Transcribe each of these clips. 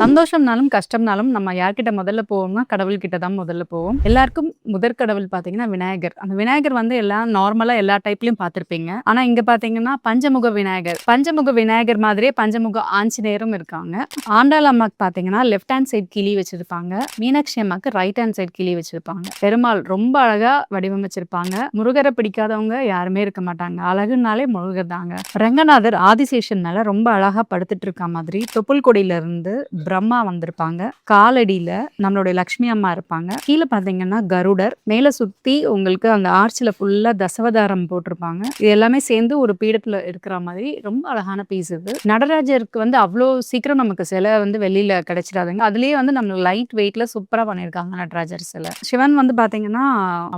சந்தோஷம்னாலும், கஷ்டம்னாலும் நம்ம யார்கிட்ட முதல்ல போவோம்னா, கடவுள்கிட்ட தான் முதல்ல போவோம். எல்லாருக்கும் முதற் கடவுள் பார்த்தீங்கன்னா விநாயகர். அந்த விநாயகர் வந்து எல்லாம் நார்மலா எல்லா டைப்லயும் பார்த்திருப்பீங்க. ஆனா இங்க பார்த்தீங்கன்னா பஞ்சமுக விநாயகர். பஞ்சமுக விநாயகர் மாதிரியே பஞ்சமுக ஆஞ்சநேயரும் இருக்காங்க. ஆண்டாள் அம்மாக்கு பார்த்தீங்கன்னா லெஃப்ட் ஹேண்ட் சைட் கிளி வச்சிருப்பாங்க. மீனாட்சி அம்மாக்கு ரைட் ஹேண்ட் சைட் கிளி வச்சிருப்பாங்க. பெருமாள் ரொம்ப அழகா வடிவமைச்சிருப்பாங்க. முருகரை பிடிக்காதவங்க யாருமே இருக்க மாட்டாங்க. அழகுனாலே முருகர் தாங்க. ரங்கநாதர் ஆதிசேஷன் மேல ரொம்ப அழகா படுத்துட்டு இருக்க மாதிரி தொப்புள் கொடியில இருந்து பிரம்மா வந்திருப்பாங்க. காலடியில நம்மளுடைய லக்ஷ்மி அம்மா இருப்பாங்க. கீழே பாத்தீங்கன்னா கருடர். மேல சுத்தி உங்களுக்கு அந்த ஆர்ச்சில ஃபுல்லா தசவதாரம் போட்டிருப்பாங்க. இது எல்லாமே சேர்ந்து ஒரு பீடத்துல இருக்கிற மாதிரி ரொம்ப அழகான பீஸ் இது. நடராஜருக்கு வந்து அவ்வளோ சீக்கிரம் நமக்கு சிலை வந்து வெளியில கிடைச்சிடாதுங்க. அதுலயே வந்து நம்ம லைட் வெயிட்ல சூப்பரா பண்ணியிருக்காங்க நடராஜர் சிலை. சிவன் வந்து பாத்தீங்கன்னா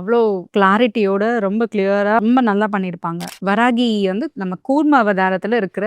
அவ்வளோ கிளாரிட்டியோட ரொம்ப கிளியரா ரொம்ப நல்லா பண்ணியிருப்பாங்க. வராகி வந்து நம்ம கூர்ம அவதாரத்துல இருக்கிற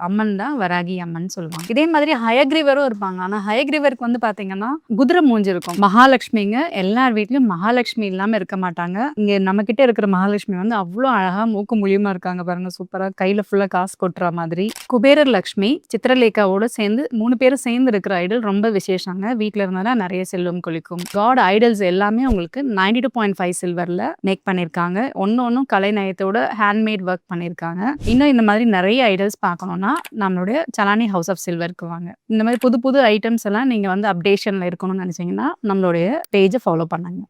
அம்மன் தான் வராகி அம்மன் சொல்லுவாங்க. இதே மாதிரி ஹயக்ரீவரும் இருப்பாங்க. ஆனா ஹயக்ரீவருக்கு வந்து பாத்தீங்கன்னா குதிரை மூஞ்சி இருக்கும். மகாலட்சுமிங்க எல்லார் வீட்லயும் மகாலட்சுமி இல்லாம இருக்க மாட்டாங்க. இங்க நம்ம கிட்ட இருக்கிற மகாலட்சுமி வந்து அவ்வளோ அழகா மூக்கு முழியுமா இருக்காங்க பாருங்க. சூப்பரா கையில ஃபுல்லா காசு கொட்டுற மாதிரி. குபேரர் லட்சுமி சித்திரலேகாவோட சேர்ந்து 3 பேரும் சேர்ந்து இருக்கிற ஐடல் ரொம்ப விசேஷங்க. வீட்டுல இருந்தா நிறைய செல்வம் கொளிக்கும். காட் ஐடல்ஸ் எல்லாமே உங்களுக்கு 92.5 சில்வர்ல மேக் பண்ணிருக்காங்க. ஒன்னும் கலை நயத்தோட ஹேண்ட்மேட் ஒர்க் பண்ணிருக்காங்க. இன்னும் இந்த மாதிரி நிறைய ஐடல்ஸ் பார்க்கணும்னா நம்மளுடைய சலானி ஹவுஸ் ஆஃப் சில்வருக்கு வாங்க. இந்த மாதிரி புது புது ஐட்டம்ஸ் எல்லாம் நீங்க வந்து அப்டேஷன்ல இருக்கணும்னு நினைச்சீங்கன்னா நம்மளுடைய பேஜை ஃபாலோ பண்ணுங்க.